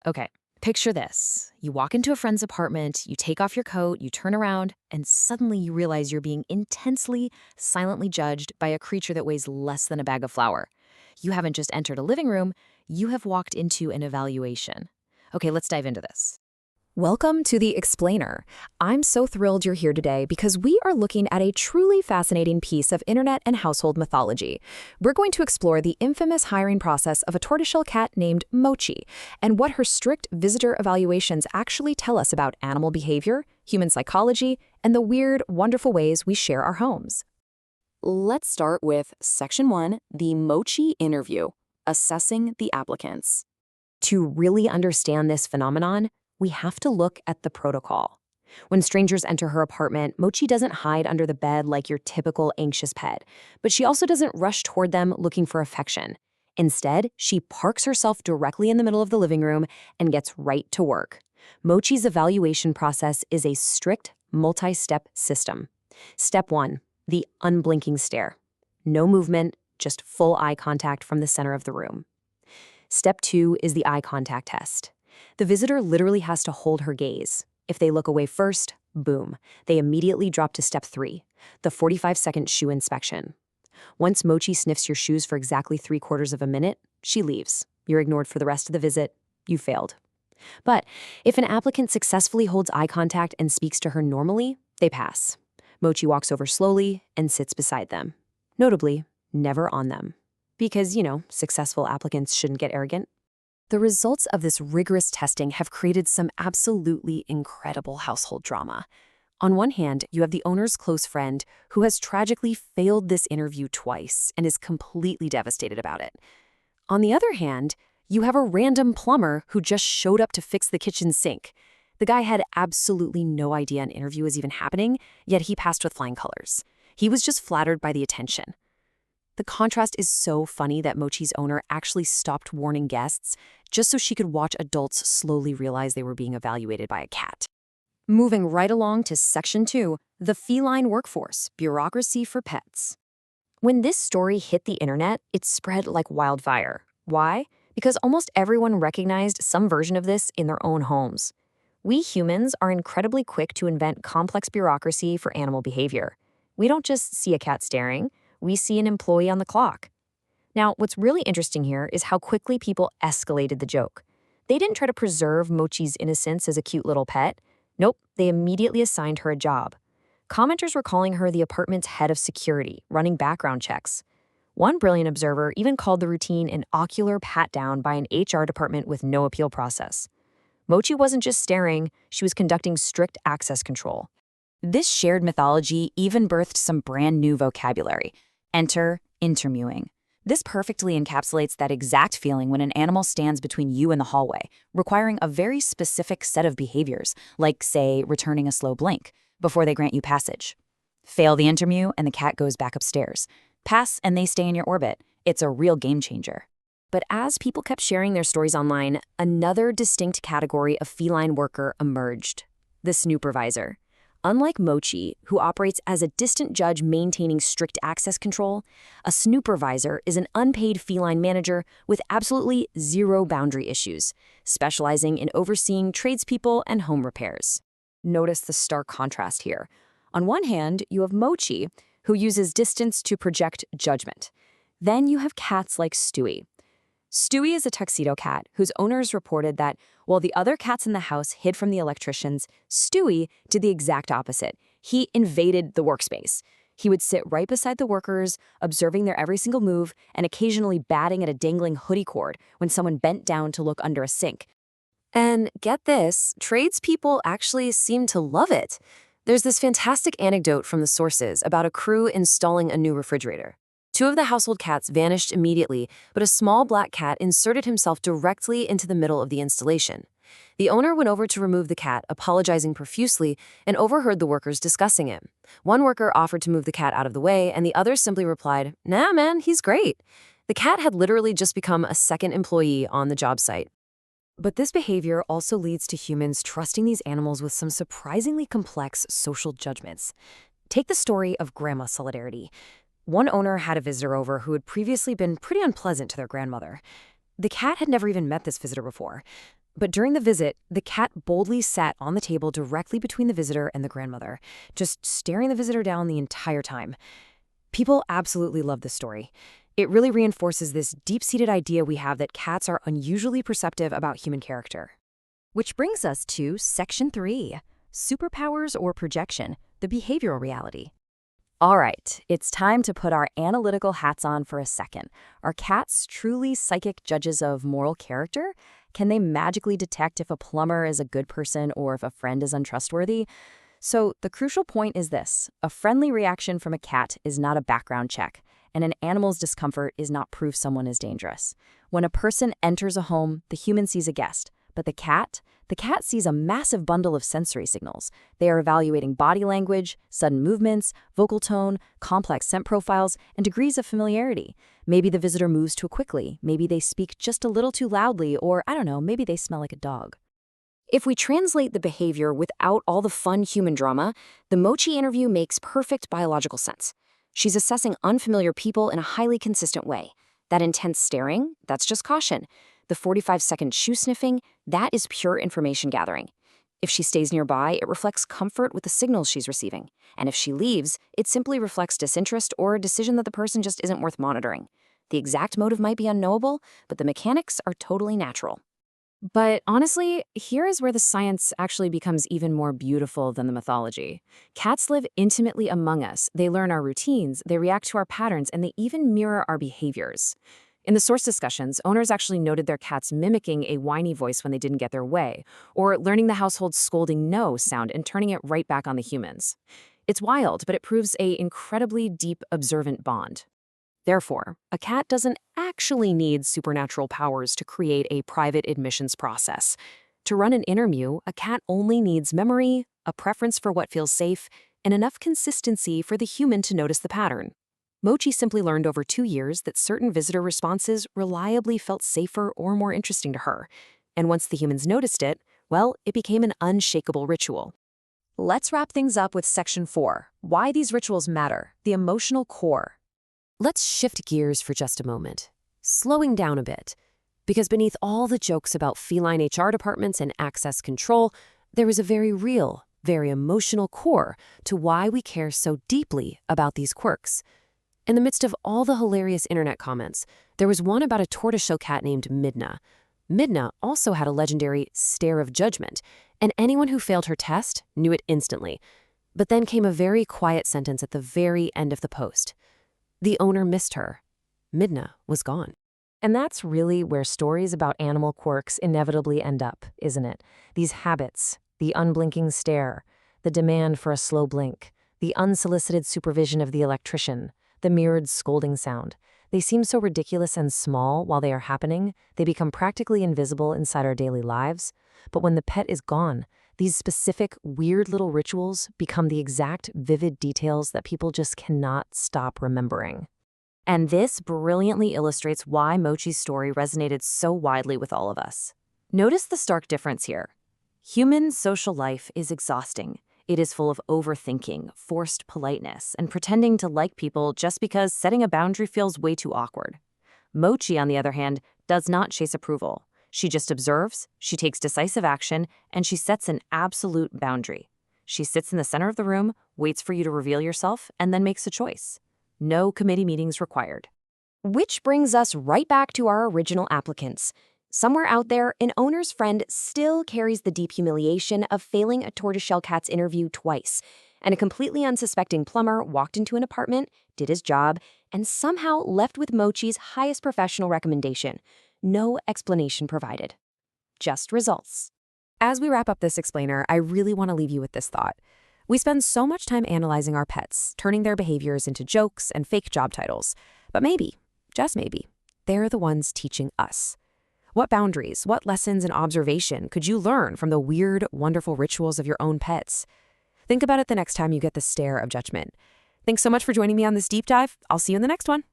Okay, picture this. You walk into a friend's apartment, you take off your coat, you turn around, and suddenly you realize you're being intensely, silently judged by a creature that weighs less than a bag of flour. You haven't just entered a living room, you have walked into an evaluation. Okay, let's dive into this. Welcome to The Explainer. I'm so thrilled you're here today because we are looking at a truly fascinating piece of internet and household mythology. We're going to explore the infamous hiring process of a tortoiseshell cat named Mochi and what her strict visitor evaluations actually tell us about animal behavior, human psychology, and the weird, wonderful ways we share our homes. Let's start with Section 1, the Mochi interview, assessing the applicants. To really understand this phenomenon, we have to look at the protocol. When strangers enter her apartment, Mochi doesn't hide under the bed like your typical anxious pet, but she also doesn't rush toward them looking for affection. Instead, she parks herself directly in the middle of the living room and gets right to work. Mochi's evaluation process is a strict, multi-step system. Step 1, the unblinking stare. No movement, just full eye contact from the center of the room. Step 2 is the eye contact test. The visitor literally has to hold her gaze. If they look away first, boom, they immediately drop to step 3, the 45-second shoe inspection. Once Mochi sniffs your shoes for exactly 3/4 of a minute, she leaves. You're ignored for the rest of the visit. You failed. But if an applicant successfully holds eye contact and speaks to her normally, they pass. Mochi walks over slowly and sits beside them. Notably, never on them. Because, successful applicants shouldn't get arrogant. The results of this rigorous testing have created some absolutely incredible household drama. On one hand, you have the owner's close friend who has tragically failed this interview twice and is completely devastated about it. On the other hand, you have a random plumber who just showed up to fix the kitchen sink. The guy had absolutely no idea an interview was even happening, yet he passed with flying colors. He was just flattered by the attention. The contrast is so funny that Mochi's owner actually stopped warning guests just so she could watch adults slowly realize they were being evaluated by a cat. Moving right along to Section 2, the feline workforce, bureaucracy for pets. When this story hit the internet, it spread like wildfire. Why? Because almost everyone recognized some version of this in their own homes. We humans are incredibly quick to invent complex bureaucracy for animal behavior. We don't just see a cat staring. We see an employee on the clock. Now, what's really interesting here is how quickly people escalated the joke. They didn't try to preserve Mochi's innocence as a cute little pet. Nope, they immediately assigned her a job. Commenters were calling her the apartment's head of security, running background checks. One brilliant observer even called the routine an ocular pat-down by an HR department with no appeal process. Mochi wasn't just staring, she was conducting strict access control. This shared mythology even birthed some brand new vocabulary. Enter intermewing. This perfectly encapsulates that exact feeling when an animal stands between you and the hallway, requiring a very specific set of behaviors, like, say, returning a slow blink, before they grant you passage. Fail the intermew and the cat goes back upstairs. Pass and they stay in your orbit. It's a real game changer. But as people kept sharing their stories online, another distinct category of feline worker emerged: the snoopervisor. Unlike Mochi, who operates as a distant judge maintaining strict access control, a snoopervisor is an unpaid feline manager with absolutely zero boundary issues, specializing in overseeing tradespeople and home repairs. Notice the stark contrast here. On one hand, you have Mochi, who uses distance to project judgment. Then you have cats like Stewie. Stewie is a tuxedo cat whose owners reported that while the other cats in the house hid from the electricians, Stewie did the exact opposite. He invaded the workspace. He would sit right beside the workers, observing their every single move and occasionally batting at a dangling hoodie cord when someone bent down to look under a sink. And get this, tradespeople actually seem to love it. There's this fantastic anecdote from the sources about a crew installing a new refrigerator. Two of the household cats vanished immediately, but a small black cat inserted himself directly into the middle of the installation. The owner went over to remove the cat, apologizing profusely, and overheard the workers discussing it. One worker offered to move the cat out of the way, and the other simply replied, "Nah, man, he's great." The cat had literally just become a second employee on the job site. But this behavior also leads to humans trusting these animals with some surprisingly complex social judgments. Take the story of grandma solidarity. One owner had a visitor over who had previously been pretty unpleasant to their grandmother. The cat had never even met this visitor before. But during the visit, the cat boldly sat on the table directly between the visitor and the grandmother, just staring the visitor down the entire time. People absolutely love this story. It really reinforces this deep-seated idea we have that cats are unusually perceptive about human character. Which brings us to Section 3, Superpowers or Projection, the Behavioral Reality. All right, it's time to put our analytical hats on for a second. Are cats truly psychic judges of moral character? Can they magically detect if a plumber is a good person or if a friend is untrustworthy? So the crucial point is this: a friendly reaction from a cat is not a background check, and an animal's discomfort is not proof someone is dangerous. When a person enters a home, the human sees a guest, but the cat sees a massive bundle of sensory signals. They are evaluating body language, sudden movements, vocal tone, complex scent profiles, and degrees of familiarity. Maybe the visitor moves too quickly, maybe they speak just a little too loudly, or I don't know, maybe they smell like a dog. If we translate the behavior without all the fun human drama, the Mochi interview makes perfect biological sense. She's assessing unfamiliar people in a highly consistent way. That intense staring, that's just caution. The 45-second shoe sniffing, that is pure information gathering. If she stays nearby, it reflects comfort with the signals she's receiving. And if she leaves, it simply reflects disinterest or a decision that the person just isn't worth monitoring. The exact motive might be unknowable, but the mechanics are totally natural. But honestly, here is where the science actually becomes even more beautiful than the mythology. Cats live intimately among us. They learn our routines, they react to our patterns, and they even mirror our behaviors. In the source discussions, owners actually noted their cats mimicking a whiny voice when they didn't get their way, or learning the household's scolding no sound and turning it right back on the humans. It's wild, but it proves an incredibly deep, observant bond. Therefore, a cat doesn't actually need supernatural powers to create a private admissions process. To run an interview, a cat only needs memory, a preference for what feels safe, and enough consistency for the human to notice the pattern. Mochi simply learned over 2 years that certain visitor responses reliably felt safer or more interesting to her. And once the humans noticed it, well, it became an unshakable ritual. Let's wrap things up with Section 4, Why These Rituals Matter, the Emotional Core. Let's shift gears for just a moment, slowing down a bit, because beneath all the jokes about feline HR departments and access control, there is a very real, very emotional core to why we care so deeply about these quirks. In the midst of all the hilarious internet comments, there was one about a tortoiseshell cat named Midna. Midna also had a legendary stare of judgment, and anyone who failed her test knew it instantly. But then came a very quiet sentence at the very end of the post. The owner missed her. Midna was gone. And that's really where stories about animal quirks inevitably end up, isn't it? These habits, the unblinking stare, the demand for a slow blink, the unsolicited supervision of the electrician, the mirrored scolding sound. They seem so ridiculous and small while they are happening, they become practically invisible inside our daily lives. But when the pet is gone, these specific, weird little rituals become the exact vivid details that people just cannot stop remembering. And this brilliantly illustrates why Mochi's story resonated so widely with all of us. Notice the stark difference here. Human social life is exhausting. It is full of overthinking, forced politeness, and pretending to like people just because setting a boundary feels way too awkward. Mochi, on the other hand, does not chase approval. She just observes, she takes decisive action, and she sets an absolute boundary. She sits in the center of the room, waits for you to reveal yourself, and then makes a choice. No committee meetings required. Which brings us right back to our original applicants. Somewhere out there, an owner's friend still carries the deep humiliation of failing a tortoiseshell cat's interview twice, and a completely unsuspecting plumber walked into an apartment, did his job, and somehow left with Mochi's highest professional recommendation. No explanation provided. Just results. As we wrap up this explainer, I really want to leave you with this thought. We spend so much time analyzing our pets, turning their behaviors into jokes and fake job titles. But maybe, just maybe, they're the ones teaching us. What boundaries, what lessons and observation could you learn from the weird, wonderful rituals of your own pets? Think about it the next time you get the stare of judgment. Thanks so much for joining me on this deep dive. I'll see you in the next one.